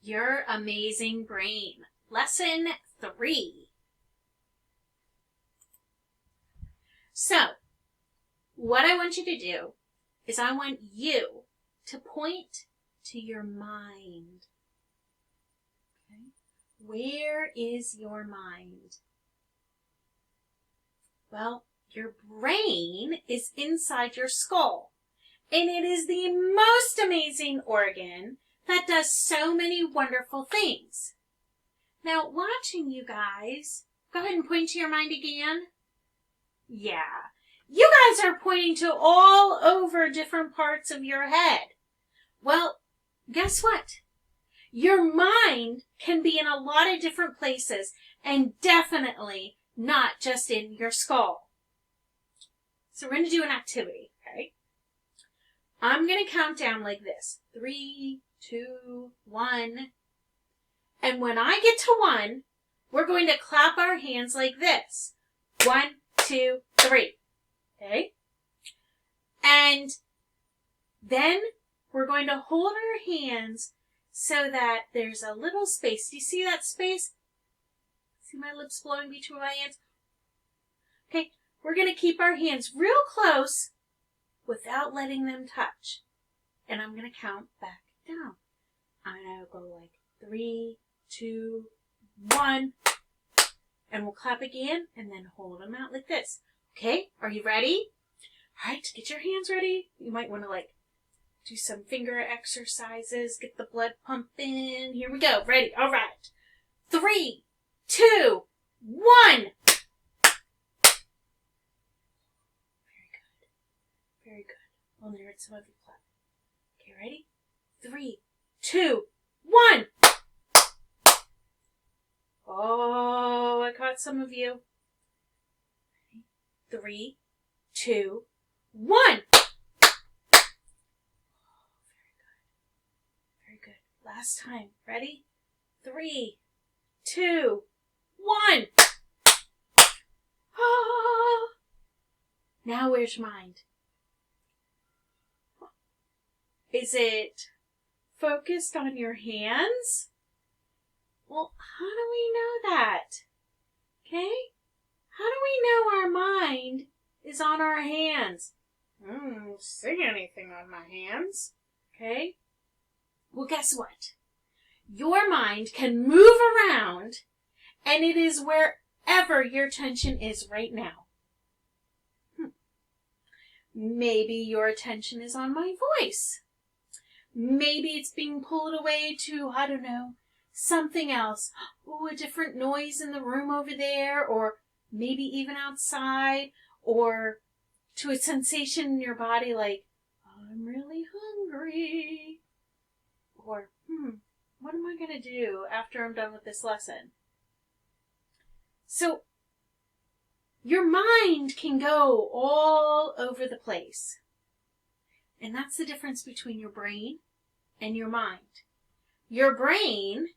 Your Amazing Brain. Lesson 3. So, what I want you to do is I want you to point to your mind. Okay? Where is your mind? Well, your brain is inside your skull, and it is the most amazing organ that does so many wonderful things. Now, watching you guys, go ahead and point to your mind again. Yeah, you guys are pointing to all over different parts of your head. Well, guess what? Your mind can be in a lot of different places and definitely not just in your skull. So we're going to do an activity, okay? I'm going to count down like this. 3, 2, 1. And when I get to 1, we're going to clap our hands like this. 1, 2, 3. Okay? And then we're going to hold our hands so that there's a little space. Do you see that space? See my lips blowing between my hands? Okay, we're going to keep our hands real close without letting them touch. And I'm going to count back down. I'm going to go like 3, 2, 1. And we'll clap again and then hold them out like this. Okay, are you ready? All right, get your hands ready. You might want to do some finger exercises, get the blood pumping. Here we go. Ready? All right. 3, 2, 1. Very good. Very good. I'll narrate some of you clap. Okay, ready? 3, 2, 1. Oh, I caught some of you. 3, 2, 1. Oh, very good. Last time. Ready? 3, 2, 1. Oh. Now where's your mind? Is it focused on your hands? Well, how do we know that? Okay? How do we know our mind is on our hands? I don't see anything on my hands. Okay? Well, guess what? Your mind can move around, and it is wherever your attention is right now. Maybe your attention is on my voice. Maybe it's being pulled away to, I don't know, something else. Oh, a different noise in the room over there, or maybe even outside, or to a sensation in your body like, I'm really hungry. Or, what am I going to do after I'm done with this lesson? So, your mind can go all over the place. And that's the difference between your brain and your mind. Your brain,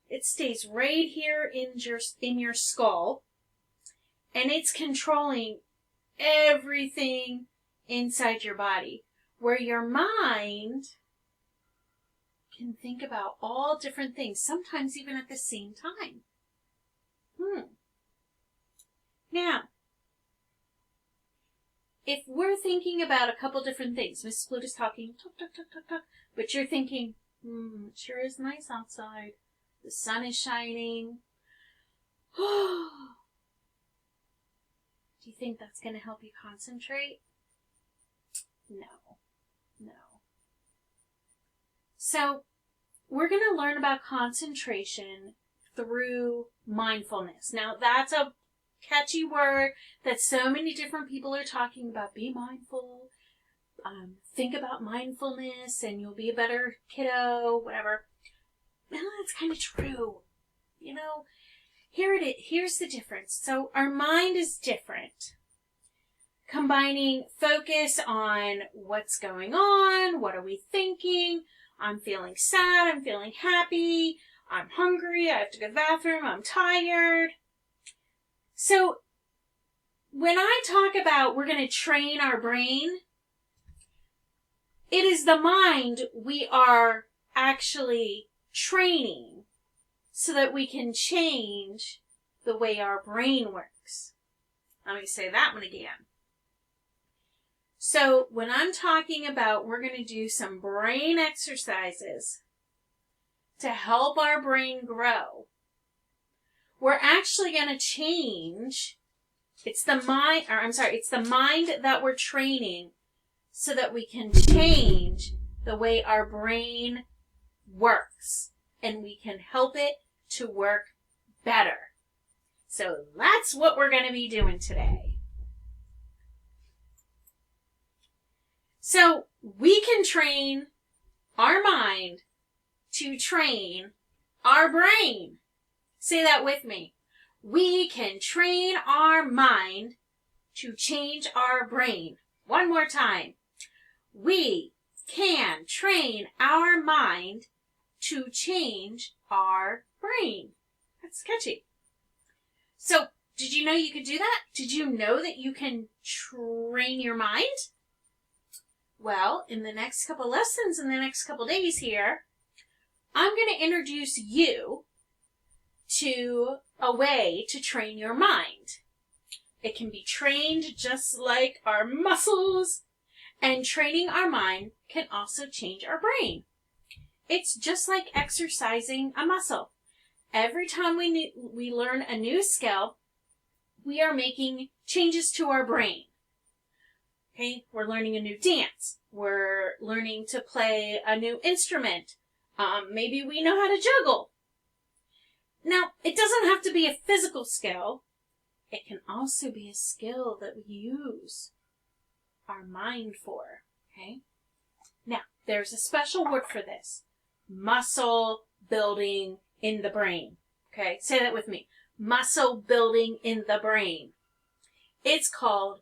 it stays right here in your skull, and it's controlling everything inside your body, where your mind can think about all different things, sometimes even at the same time. Now, if we're thinking about a couple different things, Mrs. Pluto's talking, talk, talk, talk, talk, talk, but you're thinking, it sure is nice outside. The sun is shining. Do you think that's going to help you concentrate? No. So, we're going to learn about concentration through mindfulness. Now, that's a catchy word that so many different people are talking about. Be mindful. Think about mindfulness and you'll be a better kiddo, whatever. Well, that's kind of true. You know, here's the difference. So our mind is different. Combining focus on what's going on, what are we thinking, I'm feeling sad, I'm feeling happy, I'm hungry, I have to go to the bathroom, I'm tired. So when I talk about we're going to train our brain, it is the mind we are actually training so that we can change the way our brain works. Let me say that one again. So when I'm talking about we're going to do some brain exercises to help our brain grow, we're actually going to change, it's the mind that we're training so that we can change the way our brain works and we can help it to work better. So that's what we're going to be doing today. So we can train our mind to train our brain. Say that with me. We can train our mind to change our brain. One more time. We can train our mind to change our brain. That's catchy. So, did you know you could do that? Did you know that you can train your mind? Well, in the next couple lessons, in the next couple days here, I'm going to introduce you to a way to train your mind. It can be trained just like our muscles, and training our mind can also change our brain. It's just like exercising a muscle. Every time we learn a new skill, we are making changes to our brain. Okay, we're learning a new dance. We're learning to play a new instrument. Maybe we know how to juggle. Now, it doesn't have to be a physical skill. It can also be a skill that we use our mind for. Okay? Now, there's a special word for this. Muscle building in the brain. Okay, say that with me. Muscle building in the brain. It's called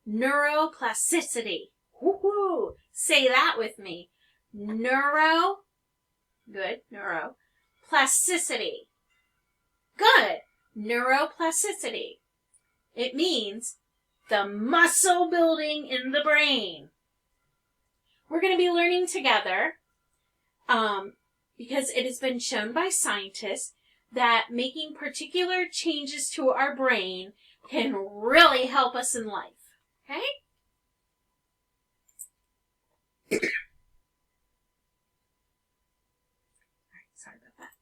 neuroplasticity. Woohoo! Say that with me. Neuroplasticity. Good. Neuroplasticity. It means the muscle building in the brain. We're going to be learning together because it has been shown by scientists that making particular changes to our brain can really help us in life. Okay? Sorry about that.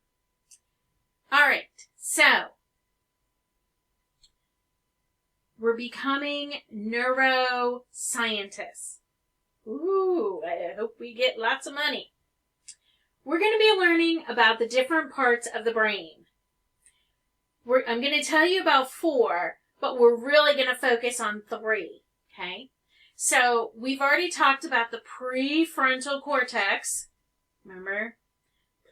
All right, so we're becoming neuroscientists. Ooh, I hope we get lots of money. We're going to be learning about the different parts of the brain. I'm going to tell you about 4, but we're really going to focus on 3, okay? So we've already talked about the prefrontal cortex. Remember?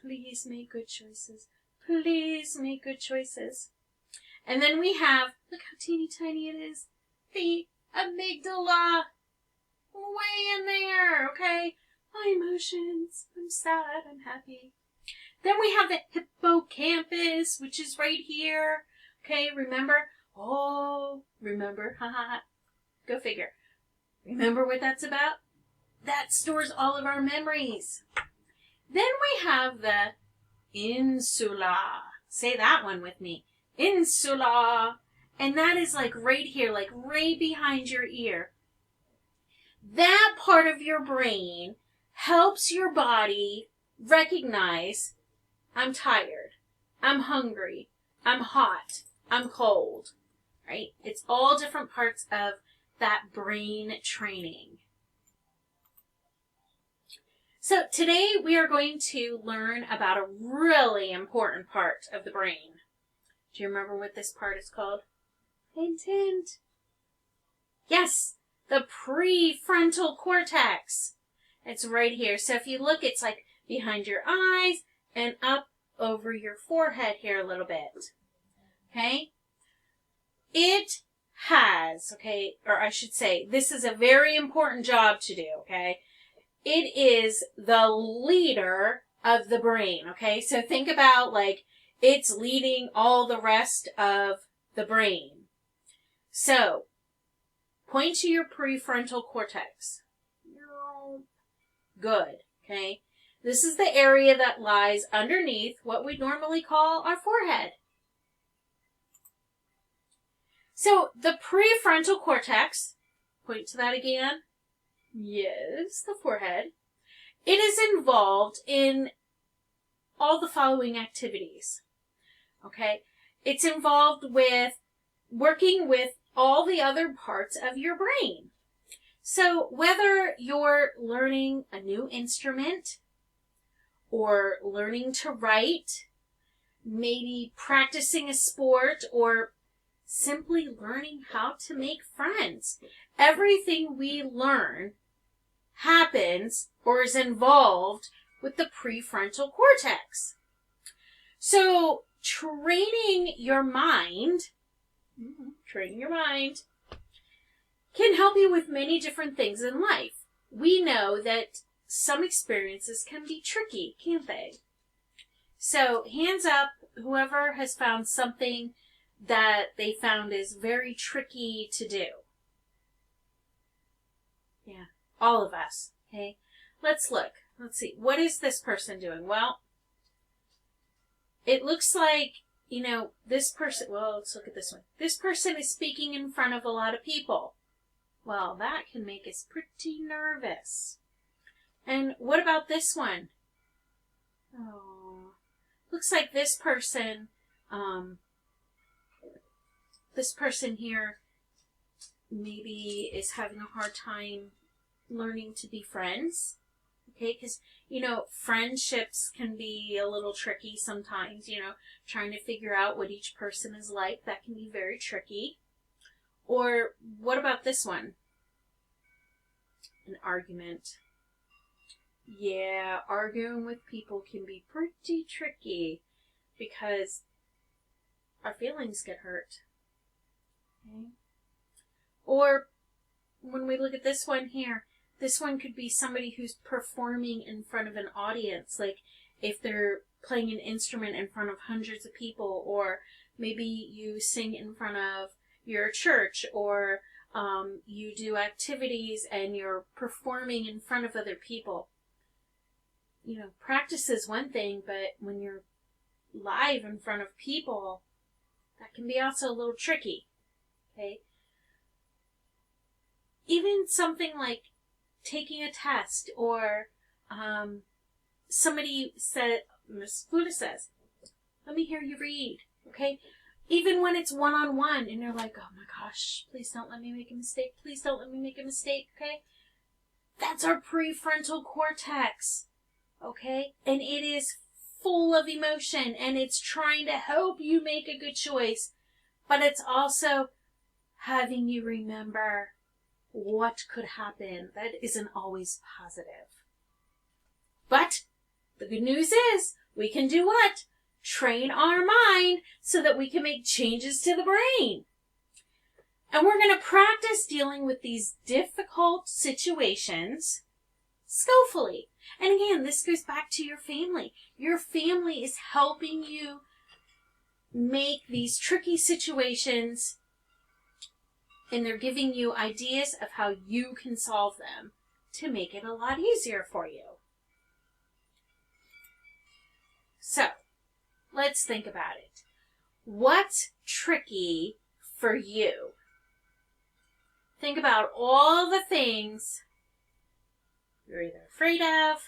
Please make good choices. Please make good choices. And then we have, look how teeny tiny it is, the amygdala. Way in there, okay? My emotions. I'm sad. I'm happy. Then we have the hippocampus, which is right here. Okay, remember? Oh, remember? Haha. Go figure. Remember what that's about? That stores all of our memories. Then we have the insula. Say that one with me. Insula. And that is like right here, like right behind your ear. That part of your brain helps your body recognize I'm tired, I'm hungry, I'm hot, I'm cold, right? It's all different parts of that brain training. So today we are going to learn about a really important part of the brain. Do you remember what this part is called? Hint, hint. Yes, the prefrontal cortex. It's right here. So if you look, it's like behind your eyes and up over your forehead here a little bit. Okay? It has, okay, or I should say, this is a very important job to do, okay? It is the leader of the brain, okay? So think about like it's leading all the rest of the brain. So, point to your prefrontal cortex. Good, okay? This is the area that lies underneath what we normally call our forehead. So the prefrontal cortex, point to that again. Yes, the forehead. It is involved in all the following activities. Okay? It's involved with working with all the other parts of your brain. So whether you're learning a new instrument or learning to write, maybe practicing a sport, or simply learning how to make friends, everything we learn happens or is involved with the prefrontal cortex. So training your mind can help you with many different things in life. We know that some experiences can be tricky, can't they? So hands up, whoever has found something that they found is very tricky to do. Yeah, all of us, okay? Let's look. Let's see. What is this person doing? Well, it looks like, this person, well, let's look at this one. This person is speaking in front of a lot of people. Well, that can make us pretty nervous. And what about this one? Oh, looks like this person here maybe is having a hard time learning to be friends. Okay, because, friendships can be a little tricky sometimes, trying to figure out what each person is like. That can be very tricky. Or what about this one? An argument. Yeah, arguing with people can be pretty tricky because our feelings get hurt. Okay? Or when we look at this one here, this one could be somebody who's performing in front of an audience, like if they're playing an instrument in front of hundreds of people, or maybe you sing in front of your church, or you do activities and you're performing in front of other people. Practice is one thing, but when you're live in front of people, that can be also a little tricky. Okay? Even something like taking a test, or somebody said, Miss Fuda says, let me hear you read, okay? Even when it's one-on-one, and you're like, oh my gosh, please don't let me make a mistake, please don't let me make a mistake, okay? That's our prefrontal cortex, okay? And it is full of emotion, and it's trying to help you make a good choice, but it's also having you remember what could happen. That isn't always positive. But the good news is we can do what? Train our mind so that we can make changes to the brain. And we're going to practice dealing with these difficult situations skillfully. And again, this goes back to your family. Your family is helping you make these tricky situations, and they're giving you ideas of how you can solve them to make it a lot easier for you. So, let's think about it. What's tricky for you? Think about all the things you're either afraid of,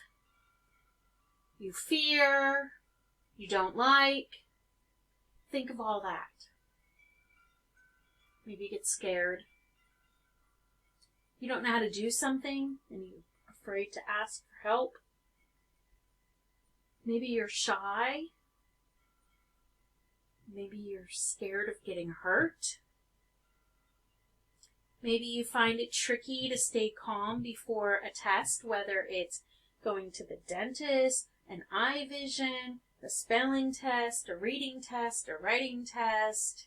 you fear, you don't like. Think of all that. Maybe you get scared. You don't know how to do something and you're afraid to ask for help. Maybe you're shy. Maybe you're scared of getting hurt. Maybe you find it tricky to stay calm before a test, whether it's going to the dentist, an eye vision, a spelling test, a reading test, a writing test.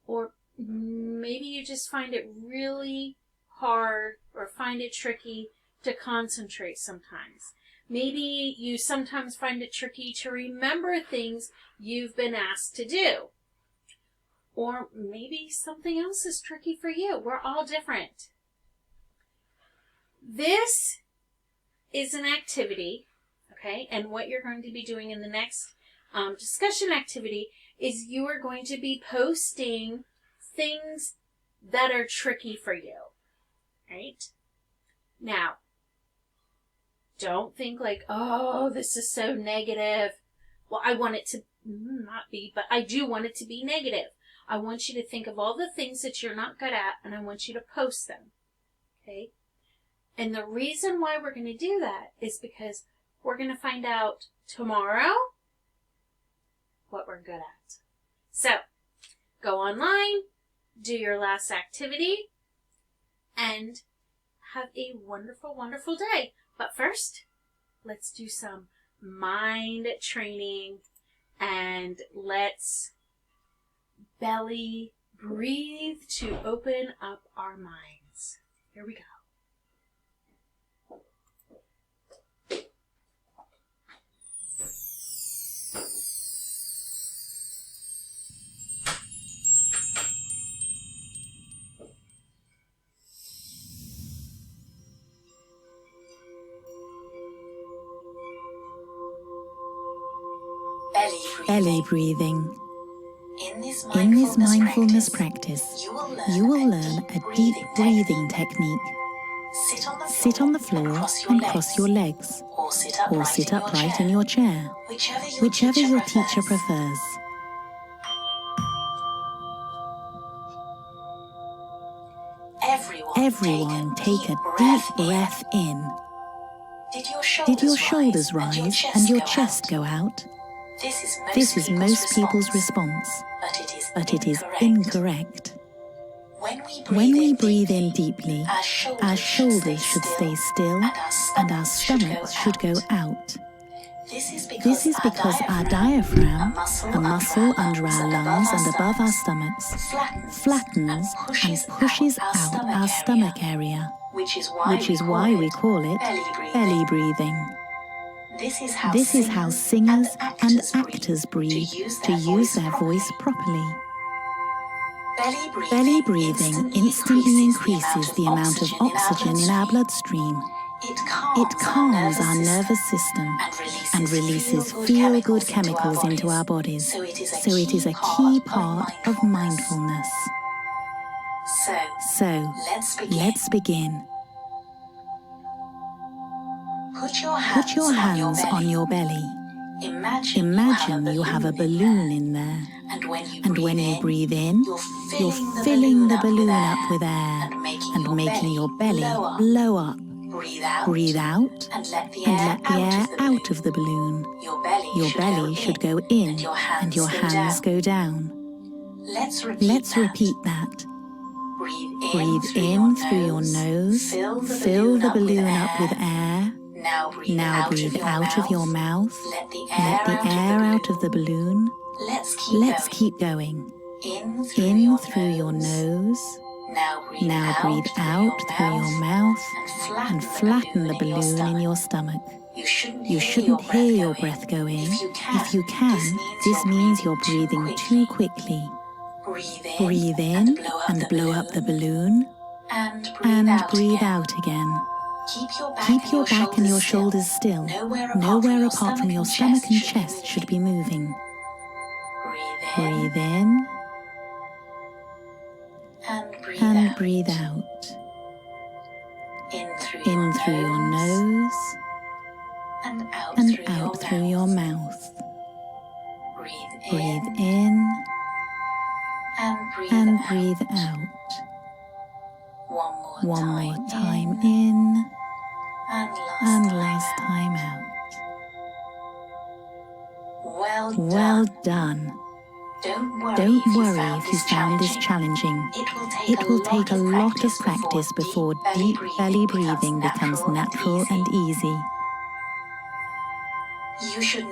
Or maybe you just find it really hard or find it tricky to concentrate sometimes. Maybe you sometimes find it tricky to remember things you've been asked to do. Or maybe something else is tricky for you. We're all different. This is an activity, okay? And what you're going to be doing in the next discussion activity is you are going to be posting things that are tricky for you, right? Now, don't think like, oh, this is so negative. Well, I want it to not be, but I do want it to be negative. I want you to think of all the things that you're not good at, and I want you to post them, okay? And the reason why we're going to do that is because we're going to find out tomorrow what we're good at. So, go online, do your last activity, and have a wonderful, wonderful day. But first, let's do some mind training, and let's belly breathe to open up our minds. Here we go. Belly breathing. In this mindfulness practice, you will learn a deep breathing technique. Sit on the floor and cross your legs, or sit upright in your chair, whichever your teacher prefers. Everyone take a deep breath in. Did your shoulders rise and your chest go out? This is most people's response, but it is incorrect. When we breathe in deeply, our shoulders should stay still and our stomachs should go out. This is because our diaphragm, a muscle under our lungs and above our stomachs, flattens and pushes out our stomach area, which is why we call it belly breathing. This is how singers and actors breathe to use their voice properly. Belly breathing instantly increases the amount of oxygen in our bloodstream. It calms our nervous system and releases feel-good chemicals into our bodies, so it is a key part of mindfulness. So, let's begin. Put your hands on your belly. Imagine you have a balloon in there. And when you breathe in, you're filling the balloon up with air and making your belly blow up. Breathe out and let the air out of the balloon. Your belly should go in and your hands go down. Let's repeat that. Breathe in through your nose, fill the balloon up with air. Now breathe out of your mouth, let the air out of the balloon. Let's keep going. In through your nose. Now breathe out through your mouth and flatten the balloon in your stomach. You shouldn't hear your breath going. If you can, this means you're breathing too quickly. Breathe in and blow up the balloon, and breathe out again. Keep your back and your shoulders still. Nowhere apart from your stomach and chest should be moving. Breathe in and breathe out. In through your nose and out through your mouth. Breathe in and breathe out. One more time in and last time out. Well done. Don't worry if you found this challenging. It will take a lot of practice before deep belly breathing becomes natural and easy. You should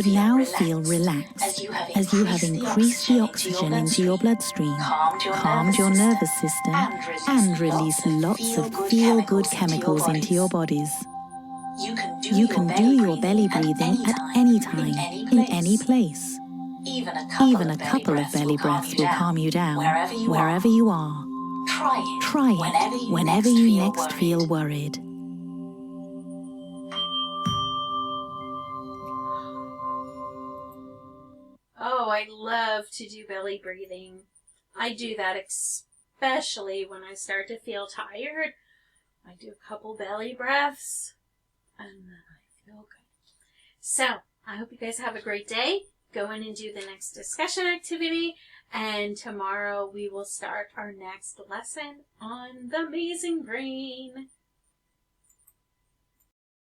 now feel relaxed as you have increased the oxygen into your bloodstream, calmed your nervous system, and released lots of feel-good chemicals into your bodies. You can do your belly breathing at any time, in any place. Even a couple of belly breaths will calm you down, wherever you are. Try it whenever you next feel worried. I love to do belly breathing. I do that especially when I start to feel tired. I do a couple belly breaths, and then I feel good. So, I hope you guys have a great day. Go in and do the next discussion activity, and tomorrow we will start our next lesson on the amazing brain.